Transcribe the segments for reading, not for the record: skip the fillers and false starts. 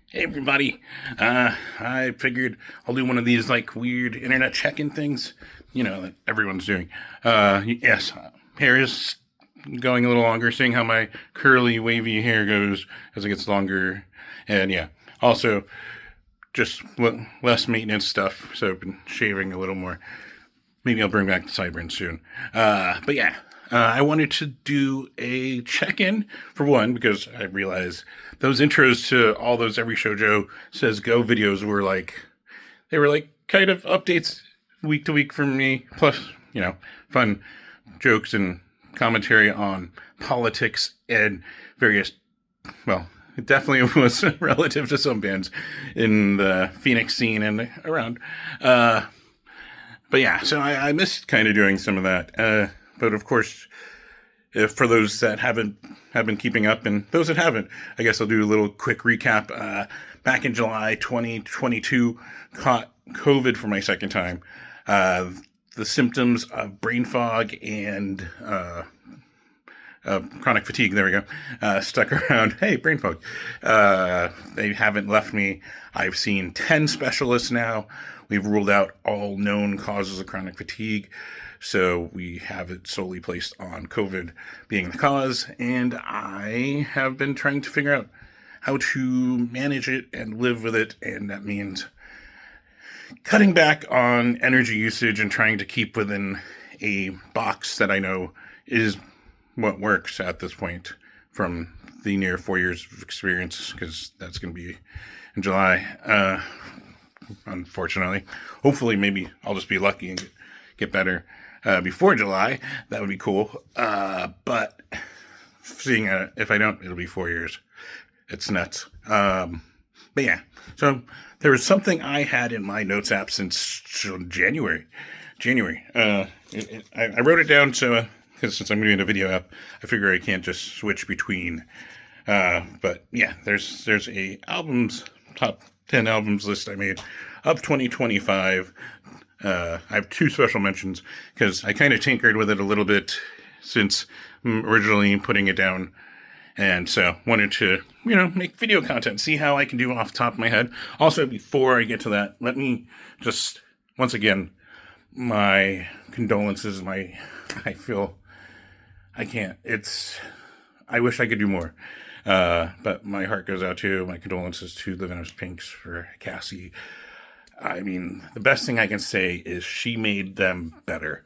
Hey everybody. I figured I'll do one of these like weird internet check-in things, that everyone's doing. Yes, hair is going a little longer, seeing how my curly, wavy hair goes as it gets longer. And yeah, also just less maintenance stuff, so I've been shaving a little more. Maybe I'll bring back the sideburns soon. But yeah, I wanted to do a check in for one because I realized those intros to all those Every Show Joe Says Go videos were like kind of updates week to week from me. Plus, fun jokes and commentary on politics and various, well, it definitely was relative to some bands in the Phoenix scene and around. But yeah, so I missed kind of doing some of that. But of course, if for those that have been keeping up, and those that haven't, I guess I'll do a little quick recap. Back in July 2022, caught COVID for my second time. The symptoms of brain fog and chronic fatigue. There we go. Stuck around. Hey, brain fog. They haven't left me. I've seen 10 specialists now. We've ruled out all known causes of chronic fatigue. So we have it solely placed on COVID being the cause. And I have been trying to figure out how to manage it and live with it. And that means cutting back on energy usage and trying to keep within a box that I know is what works at this point from the near 4 years of experience, because that's going to be in July. Unfortunately, hopefully, maybe I'll just be lucky and get better before July. That would be cool. But seeing if I don't, it'll be 4 years. It's nuts. But yeah, so there was something I had in my notes app since January. I wrote it down because since I'm doing a video app, I figure I can't just switch between. But yeah, there's a top 10 albums list I made of 2025. I have two special mentions because I kind of tinkered with it a little bit since originally putting it down. And so wanted to, make video content, see how I can do off the top of my head. Also, before I get to that, let me just, once again, my condolences. I feel I can't. I wish I could do more. But my heart goes out to my condolences to the Venomous Pinks for Cassie. I mean, the best thing I can say is she made them better,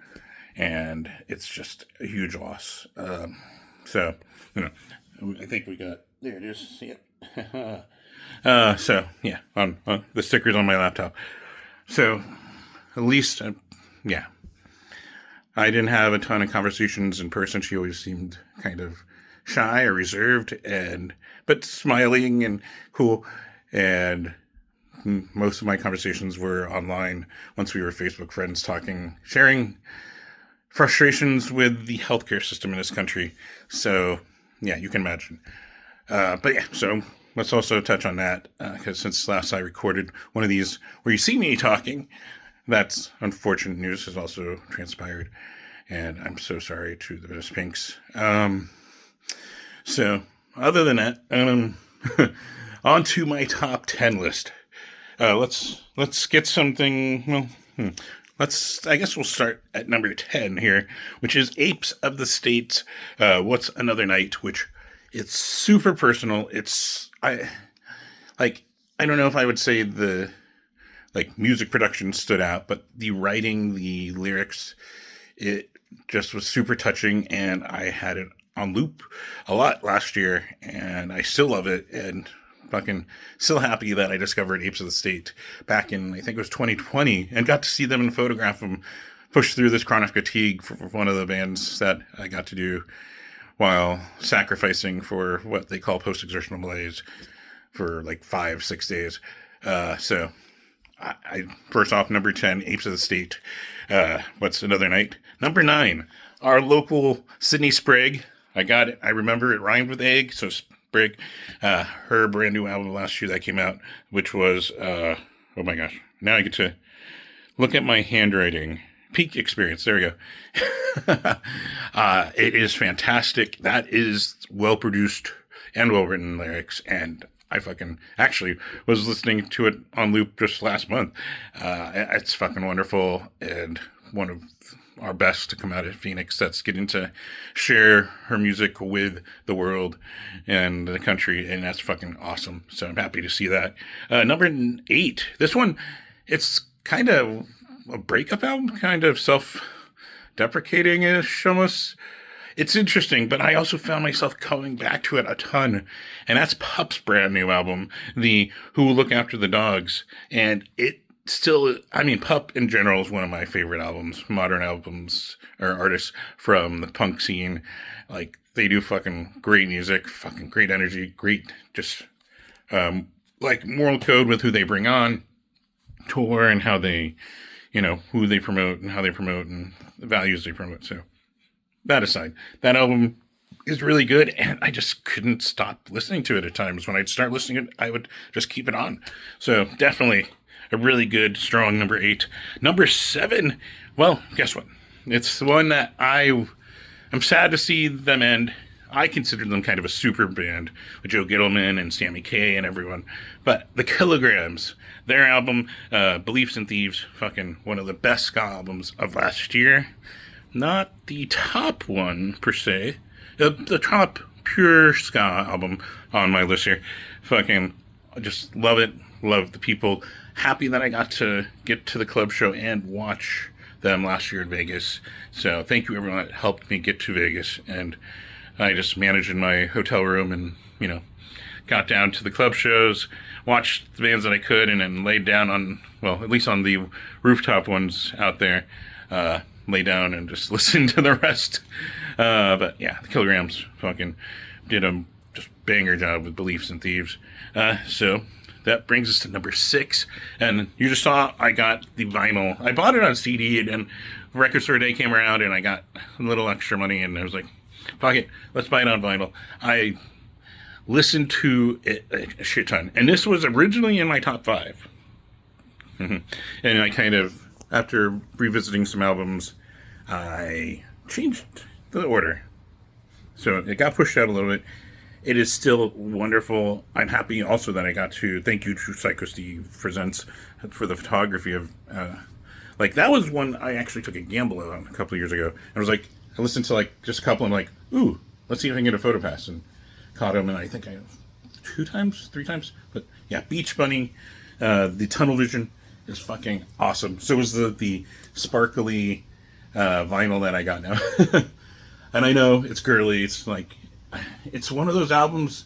and it's just a huge loss. So, I think we got, there it is, see it. So, yeah, on the stickers on my laptop. So, at least, yeah, I didn't have a ton of conversations in person. She always seemed kind of shy or reserved, but smiling and cool. And most of my conversations were online once we were Facebook friends, talking, sharing frustrations with the healthcare system in this country. So yeah, you can imagine. But yeah, so let's also touch on that, because since last I recorded one of these where you see me talking, that's unfortunate news has also transpired. And I'm so sorry to the Venomous Pinks. So, other than that, on to my top 10 list. Let's get something. Well, I guess we'll start at number 10 here, which is Apes of the State. What's Another Night? Which it's super personal. I don't know if I would say the music production stood out, but the writing, the lyrics, it just was super touching, and I had it on loop a lot last year, and I still love it, and fucking still happy that I discovered Apes of the State back in, I think it was 2020, and got to see them and photograph them push through this chronic fatigue for one of the bands that I got to do while sacrificing for what they call post-exertional malaise for like 5-6 days. So I first off, number 10, Apes of the State. What's Another Night? Number 9, our local Sydney Sprague. I got it. I remember it rhymed with egg, so Sprague. Her brand new album last year that came out, which was, oh my gosh, now I get to look at my handwriting. Peak Experience. There we go. It is fantastic. That is well produced and well written lyrics, and I fucking actually was listening to it on loop just last month. It's fucking wonderful, and one of our best to come out of Phoenix that's getting to share her music with the world and the country, and that's fucking awesome. So I'm happy to see that. Number 8. This one, it's kind of a breakup album, kind of self-deprecating-ish almost. It's interesting, but I also found myself coming back to it a ton. And that's Pup's brand new album, the Who Will Look After the Dogs. And it still, I mean, Pup in general is one of my favorite albums, modern albums or artists from the punk scene. Like, they do fucking great music, fucking great energy, great just, like, moral code with who they bring on tour and how they, who they promote and how they promote and the values they promote. So, that aside, that album is really good, and I just couldn't stop listening to it at times. When I'd start listening to it, I would just keep it on. So definitely a really good, strong number 8. Number 7, well, guess what? It's the one that I'm sad to see them end. I consider them kind of a super band with Joe Gittleman and Sammy Kaye and everyone. But the Kilograms, their album, Beliefs and Thieves, fucking one of the best ska albums of last year. Not the top one, per se. The top pure ska album on my list here. Fucking, I just love it. Love the people. Happy that I got to get to the club show and watch them last year in Vegas. So thank you everyone that helped me get to Vegas. And I just managed in my hotel room and, got down to the club shows, watched the bands that I could, and then laid down on, well, at least on the rooftop ones out there, lay down and just listen to the rest. But yeah, the Kilograms fucking did a just banger job with Beliefs and Thieves. So that brings us to number 6. And you just saw I got the vinyl. I bought it on CD, and then Record Store Day came around and I got a little extra money, and I was like, fuck it, let's buy it on vinyl. I listened to it a shit ton. And this was originally in my top 5. And I kind of, after revisiting some albums, I changed the order. So it got pushed out a little bit. It is still wonderful. I'm happy also that I got to thank you to Psycho Steve Presents for the photography of, that was one I actually took a gamble on a couple of years ago. I was like, I listened to just a couple and I'm like, ooh, let's see if I can get a photo pass, and caught him, and I think I 3 times. But yeah, Beach Bunny, the tunnel vision is fucking awesome. So was the sparkly vinyl that I got now. And I know it's girly. It's it's one of those albums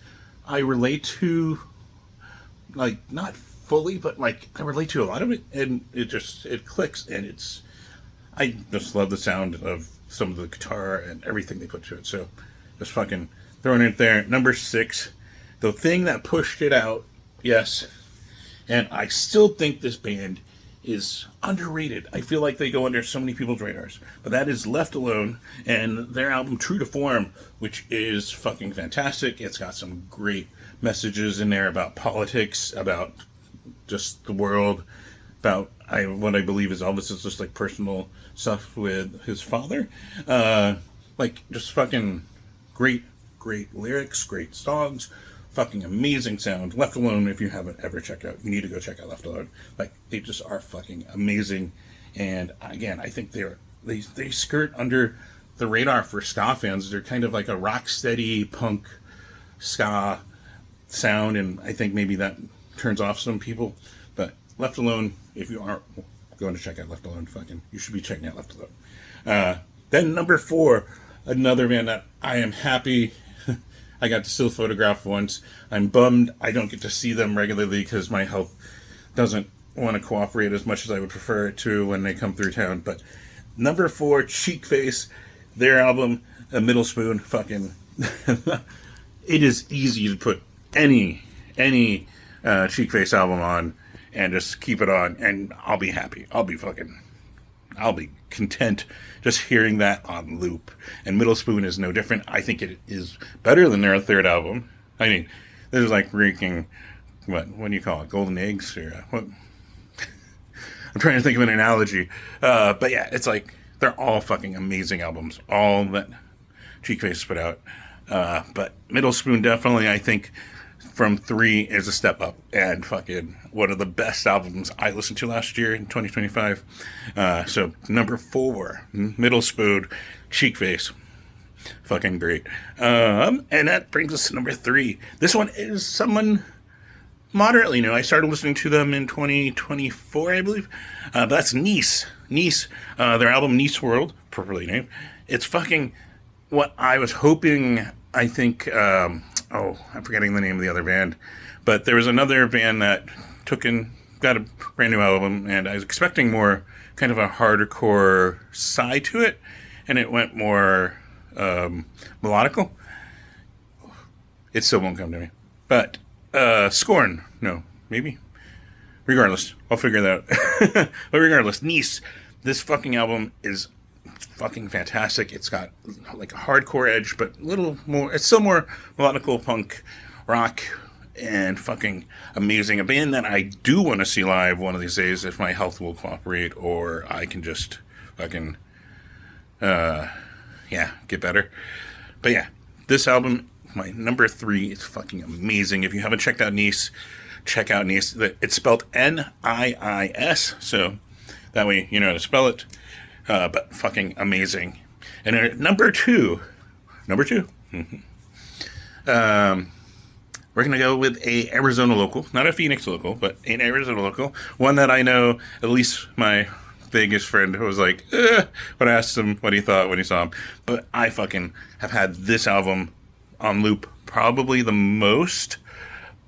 I relate to, not fully, but I relate to a lot of it, and it clicks, and I just love the sound of some of the guitar and everything they put to it. So just fucking throwing it there. Number 6, the thing that pushed it out, yes, and I still think this band is underrated. I feel like they go under so many people's radars. But that is Left Alone and their album True to Form, which is fucking fantastic. It's got some great messages in there about politics, about just the world, about what I believe is Elvis is just personal stuff with his father. Just fucking great lyrics, great songs. Fucking amazing sound. Left Alone, if you haven't ever checked out, you need to go check out Left Alone. They just are fucking amazing. And again, I think they skirt under the radar for ska fans. They're kind of like a rock steady punk ska sound, and I think maybe that turns off some people. But Left Alone, if you aren't going to check out Left Alone, you should be checking out Left Alone. Then number 4, another band that I am happy I got to still photograph once. I'm bummed I don't get to see them regularly because my health doesn't want to cooperate as much as I would prefer it to when they come through town. But number 4, Cheek Face, their album, A Middle Spoon, fucking... It is easy to put any Cheek Face album on and just keep it on, and I'll be happy. I'll be content just hearing that on loop. And Middle Spoon is no different. I think it is better than their 3rd album. I mean, this is ranking, what do you call it, golden eggs? Or what? I'm trying to think of an analogy. But yeah, it's they're all fucking amazing albums. All that Cheek Face put out. But Middle Spoon definitely, I think, from 3 is a step up, and fucking one of the best albums I listened to last year in 2025. So number 4, Middle Spoon, Cheek Face. Fucking great. And that brings us to number 3. This one is someone moderately new. I started listening to them in 2024, I believe. But that's Nice. Nice, their album Nice World, properly named. It's fucking what I was hoping, I think, I'm forgetting the name of the other band. But there was another band that got a brand new album, and I was expecting more kind of a hardcore side to it, and it went more melodical. It still won't come to me. But Scorn, no, maybe. Regardless, I'll figure that out. But regardless, Nice, this fucking album is fucking fantastic. It's got like a hardcore edge, but a little more, it's still more melodical punk rock, and fucking amazing. A band that I do want to see live one of these days if my health will cooperate, or I can just fucking get better. But yeah, this album, my number 3, is fucking amazing. If you haven't checked out Nice, check out Nice. It's spelled Niis, so that way you know how to spell it. But fucking amazing. And number two, we're going to go with a Arizona local, not a Phoenix local, but an Arizona local. One that I know at least my biggest friend was like, when I asked him what he thought when he saw him. But I fucking have had this album on loop probably the most,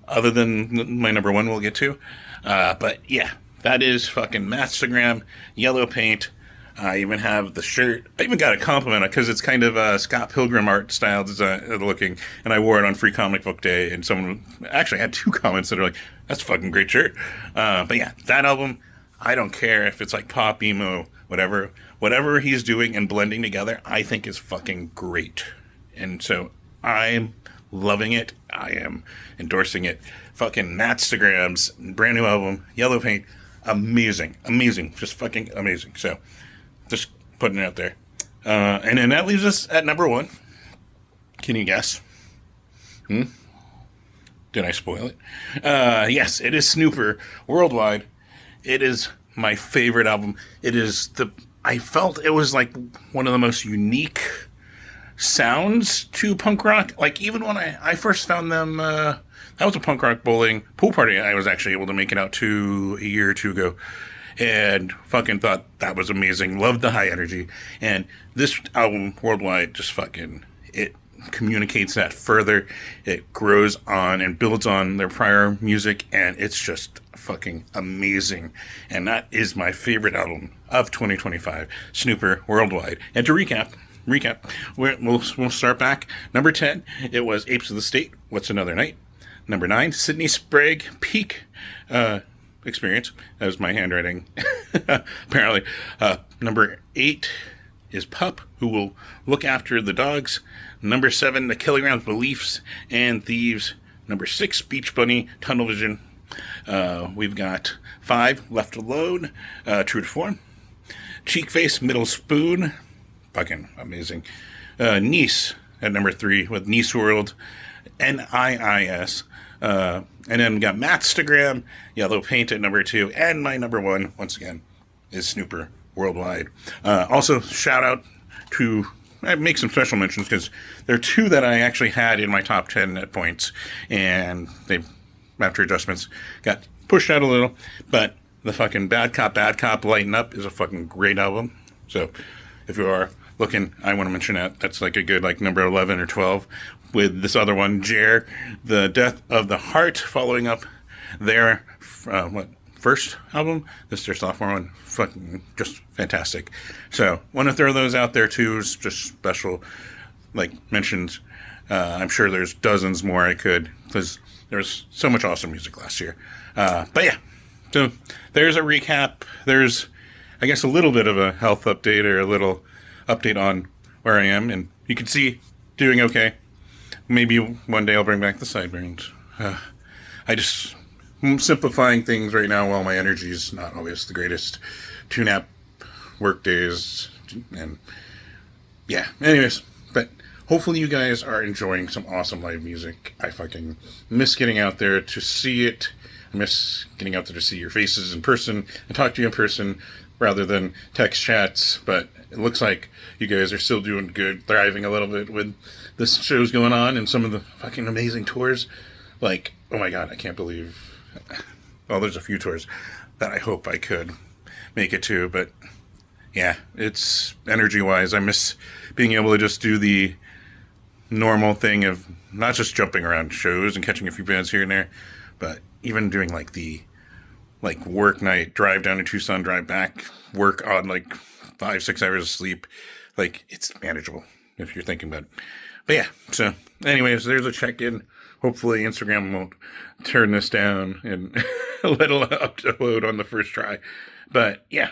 other than my number 1 we'll get to. But yeah, that is fucking Mastagram, Yellow Paint. I even have the shirt. I even got a compliment because it's kind of Scott Pilgrim art style design looking, and I wore it on Free Comic Book Day, and someone actually had 2 comments that are like, that's a fucking great shirt. But yeah, that album, I don't care if it's like pop, emo, whatever he's doing and blending together, I think is fucking great. And so I'm loving it. I am endorsing it. Fucking Mattstagram's brand new album, Yellow Paint, amazing, just fucking amazing. So just putting it out there. And then that leaves us at number 1. Can you guess? Did I spoil it? Yes, it is Snooper Worldwide. It is my favorite album. I felt it was like one of the most unique sounds to punk rock. Like even when I first found them, that was a punk rock bowling pool party I was actually able to make it out to a year or 2 ago. And fucking thought that was amazing. Loved the high energy. And this album, Worldwide, just fucking, it communicates that further. It grows on and builds on their prior music. And it's just fucking amazing. And that is my favorite album of 2025, Snooper Worldwide. And to recap, we'll start back. Number 10, it was Apes of the State, What's Another Night. Number 9, Sydney Sprague, Peak Experience. That was my handwriting, apparently. Number 8 is Pup, Who Will Look After the Dogs. Number 7, The Kilograms, Beliefs and Thieves. Number 6, Beach Bunny, Tunnel Vision. We've got 5, Left Alone, True to Form. Cheek Face, Middle Spoon. Fucking amazing. Nice at number 3 with Nice World, Niis. And then we got Mattstagram, Yellow Paint at number 2, and my number 1, once again, is Snooper Worldwide. Also, shout out to, I make some special mentions because there are 2 that I actually had in my top 10 at points, and they, after adjustments, got pushed out a little. But the fucking Bad Cop, Lighten Up is a fucking great album. So if you are looking, I want to mention that. That's like a good like number 11 or 12. With this other one, Jer, The Death of the Heart, following up their first album. This is their sophomore one. Fucking just fantastic. So want to throw those out there too. It's just special like mentions. I'm sure there's dozens more I could, because there's so much awesome music last year. But yeah, so there's a recap. There's, I guess, a little bit of a health update or a little update on where I am, and you can see doing okay. Maybe one day I'll bring back the sideburns. I'm simplifying things right now while my energy is not always the greatest. 2 nap work days, and yeah. Anyways, but hopefully you guys are enjoying some awesome live music. I fucking miss getting out there to see it. I miss getting out there to see your faces in person and talk to you in person rather than text chats. But it looks like you guys are still doing good, thriving a little bit with this show's going on and some of the fucking amazing tours. Like, oh my god, I can't believe. Well, there's a few tours that I hope I could make it to, but yeah, it's energy-wise. I miss being able to just do the normal thing of not just jumping around shows and catching a few bands here and there, but even doing like the work night, drive down to Tucson, drive back, work on like 5-6 hours of sleep. Like, it's manageable if you're thinking about it. But yeah, so anyways, there's a check-in. Hopefully Instagram won't turn this down and let it upload on the first try. But yeah,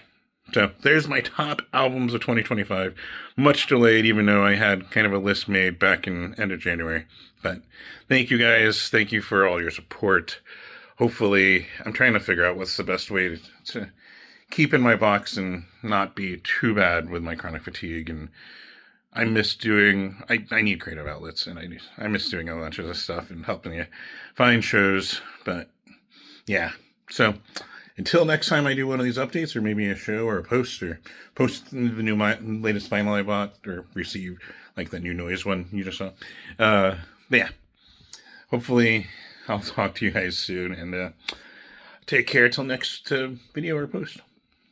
so there's my top albums of 2025. Much delayed, even though I had kind of a list made back in end of January. But thank you guys. Thank you for all your support. Hopefully, I'm trying to figure out what's the best way to keep in my box and not be too bad with my chronic fatigue. And I miss doing, I need creative outlets, and I miss doing a bunch of this stuff and helping you find shows. But yeah, so until next time I do one of these updates, or maybe a show or a post, or post the new latest vinyl I bought or received, like the new noise one you just saw. But yeah, hopefully I'll talk to you guys soon, and take care till next video or post.